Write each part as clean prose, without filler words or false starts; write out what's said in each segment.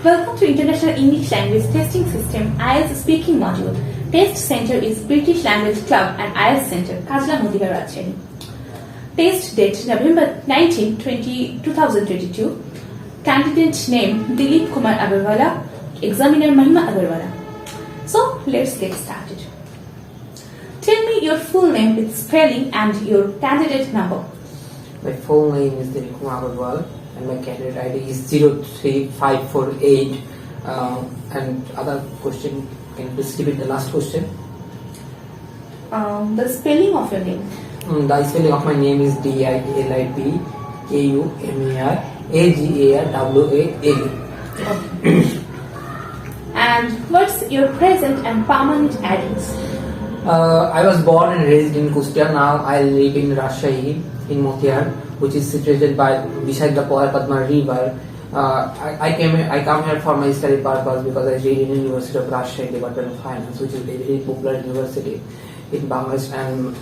Welcome to International English Language Testing System IELTS Speaking Module. Test Center is British Language Club and IELTS Centre, Kajla Modiba, Rajshahi. Test date November 19, 2022. Candidate name Dilip Kumar Agarwala. Examiner Mahima Agarwala. So let's get started. Tell me your full name with spelling and your candidate number. My full name is Dilip Kumar Agarwala and my candidate ID is 03548. And other question, can you please repeat the last question? The spelling of your name. The spelling of my name is DILIPKUMARAGARWAL. Okay. And what's your present and permanent address? I was born and raised in Kustia. Now I live in Rajshahi in Motiar, which is situated beside the Padma River. I come here for my study purpose because I read in the University of Rajshahi Department of Finance, which is a very popular university in Bangladesh and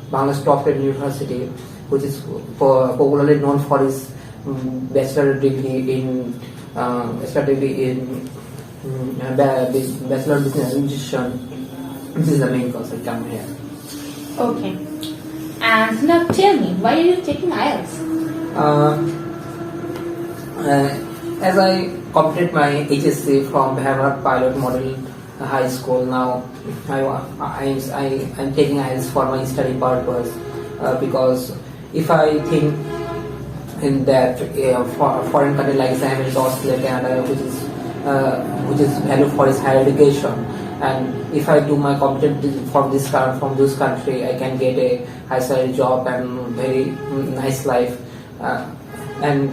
Bangladesh top 10 university, which is popularly known for its bachelor degree in Bachelor Business Administration. This is the main course I come here. Okay. And now tell me, why are you taking IELTS? As I completed my HSC from Bharat Pilot Model High School, now I'm taking IELTS for my study purpose because if I think in that foreign country like America, Australia, Canada, which is valued for its higher education, and if I do my competition from those country, I can get a high salary job and very nice life, and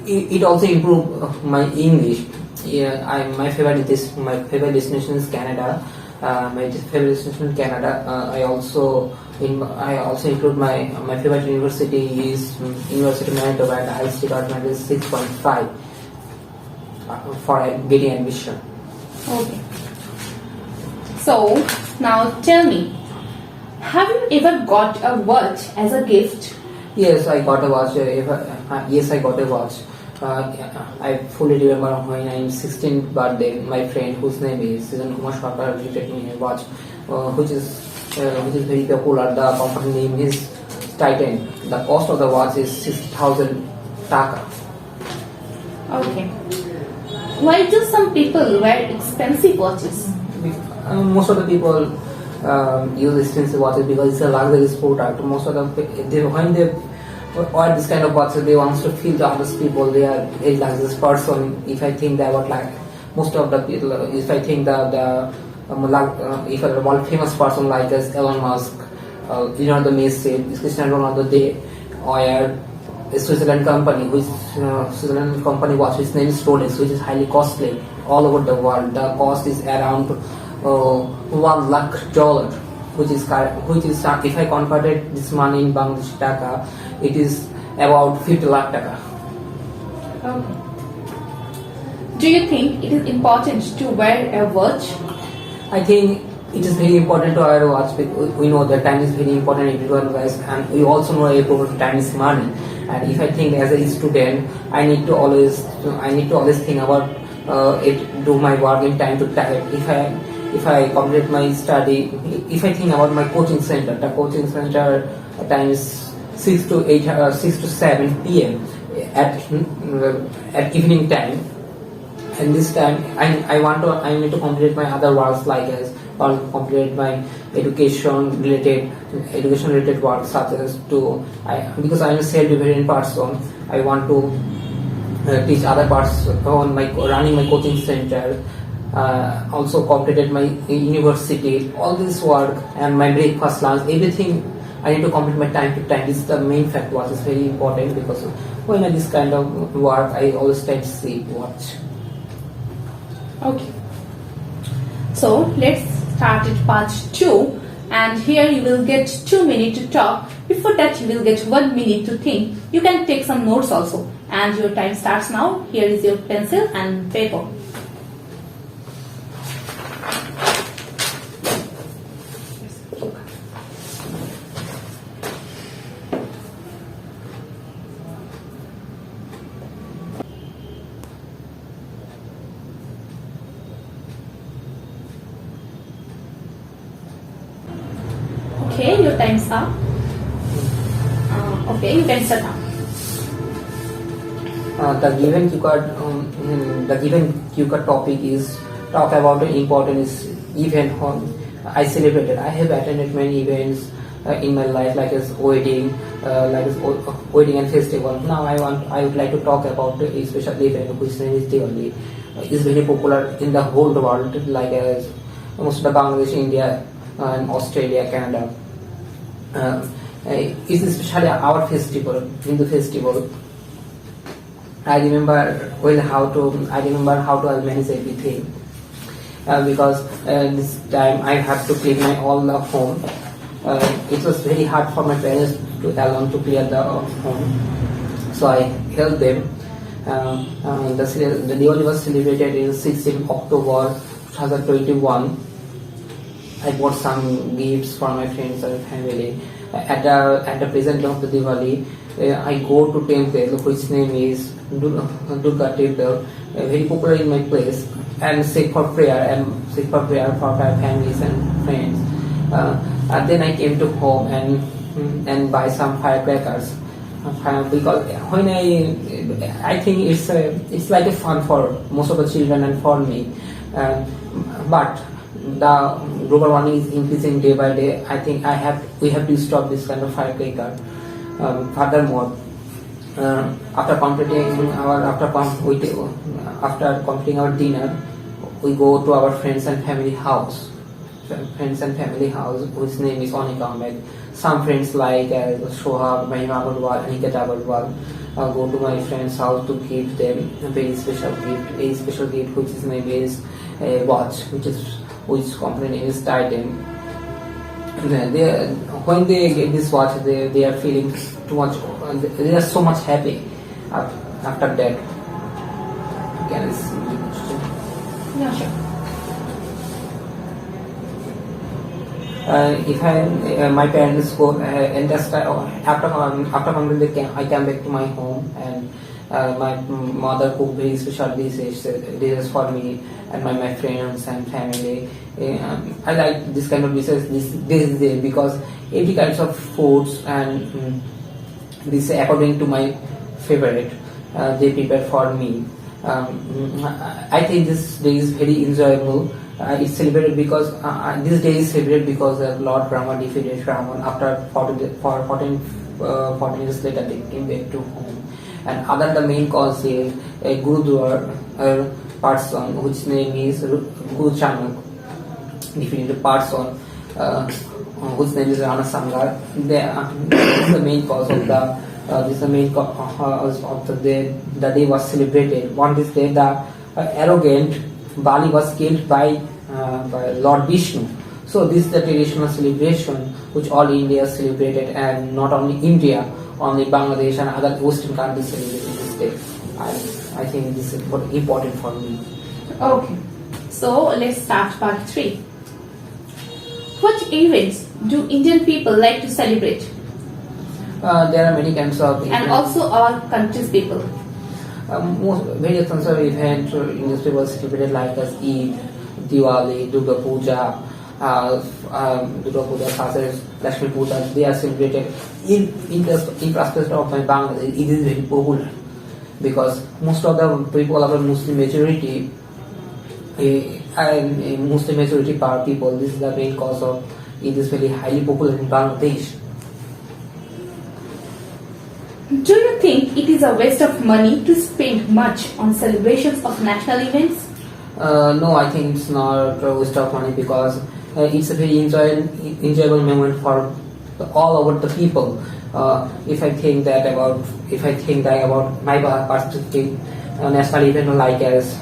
it also improve my English. Yeah, my favorite destination is Canada. My favorite destination is Canada. I also include my favorite university is University of Manitoba, and IELTS department is 6.5 for getting admission. Okay. So now tell me, have you ever got a watch as a gift? Yes, I got a watch. Yes, I got a watch. I fully remember when I'm 16th birthday, my friend whose name is Susan Kumar Shakar gifted me a watch, which is very popular. The company name is Titan. The cost of the watch is 60,000 taka. Okay. Why do some people wear expensive watches? Most of the people use expensive watches because it's a luxury product. Most of them, when they wear this kind of watches, they want to feel the other people they are a luxurious person. If I think that what like most of the people, if I think that if a world famous person like us, Elon Musk, Leonardo Messi, Cristiano Ronaldo, they wear a Switzerland company, watch, which name is Rolex, which is highly costly all over the world. The cost is around $1 lakh, which is if I converted this money in Bangladeshi taka, it is about 50 lakh taka. Okay. Do you think it is important to wear a watch? I think it is very important to wear a watch because we know that time is very important in everyone guys, and we also know about time is money. And if I think as a student, I need to always think about do my work in time to time. If I complete my study, if I think about my coaching center, the coaching center time is 6 to 7 p.m. at evening time, and this time I need to complete my other works like as or complete my education related work such as because I am a self-dependent person. I want to teach other parts on running my coaching center. Also completed my university, all this work and my breakfast, lunch, everything I need to complete my time to time. This is the main fact what is very important because when I do this kind of work, I always tend to see watch. Okay. So let's start at part 2, and here you will get 2 minutes to talk. Before that you will get 1 minute to think. You can take some notes also, and your time starts now. Here is your pencil and paper. your time's up. Okay, you can start now. The given QCAD topic is talk about the important event I celebrated. I have attended many events in my life, like as wedding, wedding and festival. Now I would like to talk about a special event which name is Diwali. It's very popular in the whole world, like as most of the Bangladesh, India, and Australia, Canada. It's especially our festival, Hindu festival. I remember how to manage everything because this time I had to clean my all the home. It was very hard for my parents to allow to clear the home, so I helped them. The Diwali was celebrated in 16 October 2021. I bought some gifts for my friends and family. At the present of the Diwali, I go to temple which name is Durga Temple, very popular in my place, and seek for prayer for my families and friends. And then I came to home and buy some firecrackers because when I think it's like a fun for most of the children and for me, but the global warming is increasing day by day. I think we have to stop this kind of firecracker. Furthermore, after completing our dinner, we go to our friends and family house. Whose name is Onika Ahmed. Some friends like Shohab, Mahima Agarwal, Aniket Agarwal go to my friend's house to give them a very special gift, which is maybe is a watch, which company is titan. When they get this watch, they are feeling too much. They are so much happy after that. Can I see the question? Yeah, sure. If my parents go and just after completing, I come back to my home and my mother cook very special dishes for me and my friends and family. I like this kind of dishes this day because every kinds of foods and this according to my favorite they prepare for me. I think this day is very enjoyable. It's celebrated because this day is celebrated because Lord Brahma defeated Ravan after 14 years later they came back to home. And other the main cause is a Gurudwar person which name is Guru Chanak defeated the person whose name is Rana Sangha. This is the main cause of the day. The day was celebrated. On this day, the arrogant Bali was killed by Lord Vishnu. So this is the traditional celebration which all India celebrated, and not only India, only Bangladesh and other Western countries celebrated this day. I think this is important for me. Okay, so let's start part 3. What events do Indian people like to celebrate? There are many kinds of events. And also our country's people. Various kinds of events Indian people celebrated like as Eid, Diwali, Durga Puja, such as Lakshmi Puja. They are celebrated in perspective of my Bangladesh. It is very popular because most of the people are Muslim majority. Muslim majority power people. This is the main cause of it is very highly popular in Bangladesh. Do you think it is a waste of money to spend much on celebrations of national events? No, I think it's not a waste of money because it's a very enjoyable moment for all over the people. If I think that about my perspective, national event like as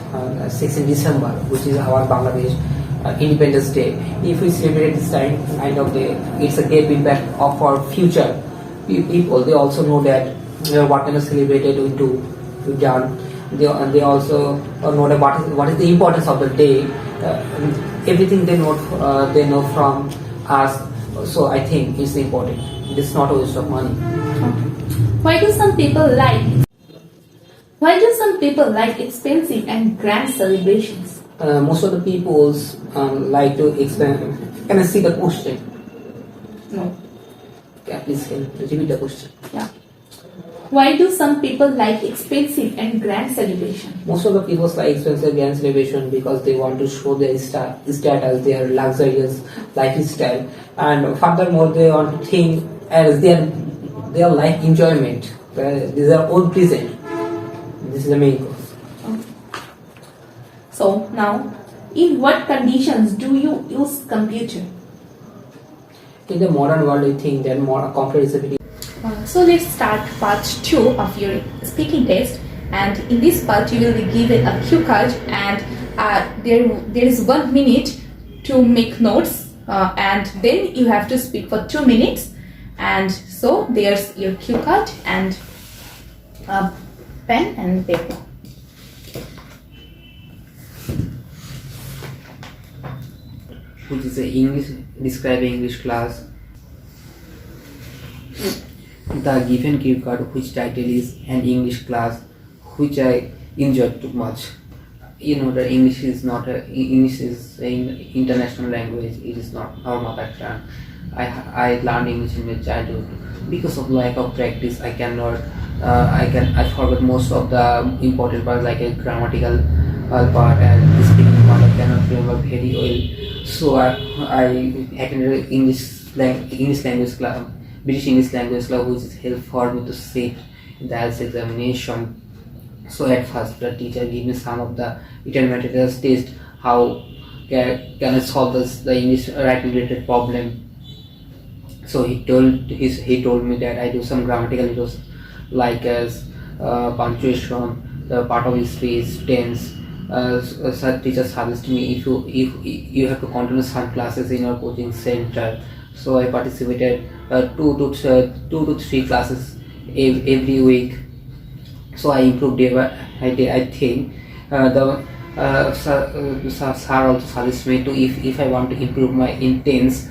16 December, which is our Bangladesh Independence Day. If we celebrate this kind of day, it's a great impact of our future people. They also know that whatever celebrated we've done. They also know that what is the importance of the day. Everything they know from us. So I think it's important. It's not a waste of money. Why do some people like expensive and grand celebrations? Most of the people like to expand. Can I see the question? No. Please repeat the question. Yeah. Why do some people like expensive and grand celebration? Most of the people like expensive grand celebration because they want to show their status, their luxurious lifestyle, and furthermore they want to think as their life enjoyment. These are all present. This is the main cause. So now, in what conditions do you use computer? In the modern world, I think that more computer is a very So let's start part 2 of your speaking test, and in this part you will be given a cue card, and there is 1 minute to make notes, and then you have to speak for 2 minutes, and so there's your cue card and pen and paper. which is a English describing English class. The given cue card, which title is an English class, which I enjoyed too much. You know that English is an international language. It is not our mother tongue. I learned English in my childhood. Because of lack of practice, I forgot most of the important parts like a grammatical part and speaking part. I cannot remember very well. So I attended English language class, British English language class, which is helpful for me to sit in the IELTS examination. So at first the teacher gave me some of the written materials test, how can I solve the English writing related problem. So he told me that I do some grammatical errors like as punctuation, the part of history is tense. So teacher suggested me if you have to continue some classes in your coaching center. So I participated 2 to 3 classes every week. So I improved day by day. I think sir also suggests me to if I want to improve my intense,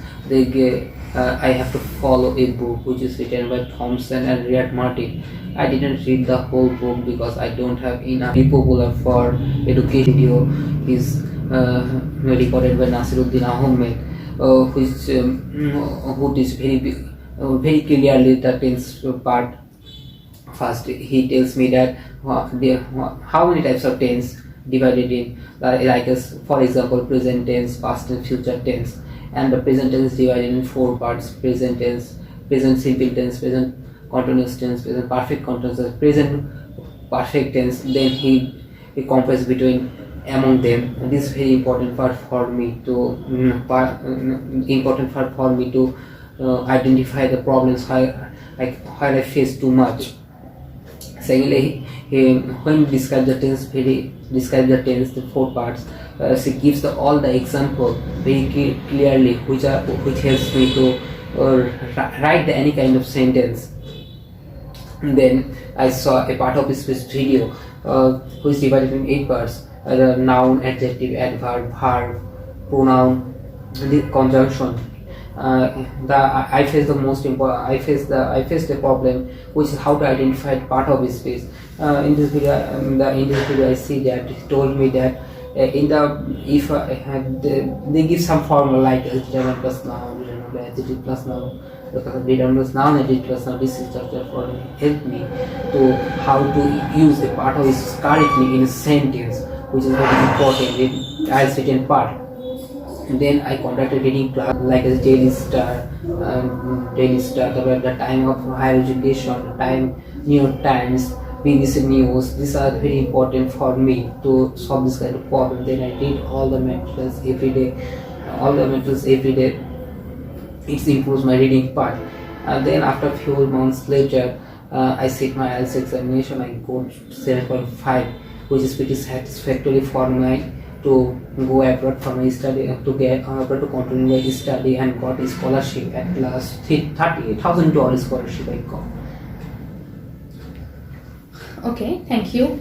I have to follow a book which is written by Thompson and Riyad Martin. I didn't read the whole book because I don't have enough. Very popular for education video is recorded by Nasiruddin Ahmed, who is very clearly the tense part. First, he tells me that how many types of tense divided in, like as for example, present tense, past and future tense, and the present tense is divided in 4 parts: present tense, present simple tense, present continuous tense, present perfect continuous tense, present perfect tense. Then he compares between among them. And this is very important part for me to identify the problems where I face too much. Secondly, when he describes the tense, the 4 parts, she gives all the example very clearly, which helps me to write any kind of sentence. And then I saw a part of his video, which is divided in 8 parts: the noun, adjective, adverb, verb, pronoun, the conjunction. I faced the problem, which is how to identify part of his space. In this video, I see that he told me that they give some formula like determinant plus noun, adjective plus noun, determinant plus noun, adjective plus noun. This is just for help me to how to use a part of his correctly in a sentence, which is very important in IELTS written part. And then I conducted reading class like as daily star, the time of higher education, the time, New York Times, BBC News. These are very important for me to solve this kind of problem. Then I read all the materials every day. It improves my reading part. And then after a few months later, I sit my IELTS examination. I got 7.5, which is pretty satisfactory for me to go abroad for my study, to get abroad to continue my study, and got a scholarship at last, $38,000 scholarship I got. Okay, thank you.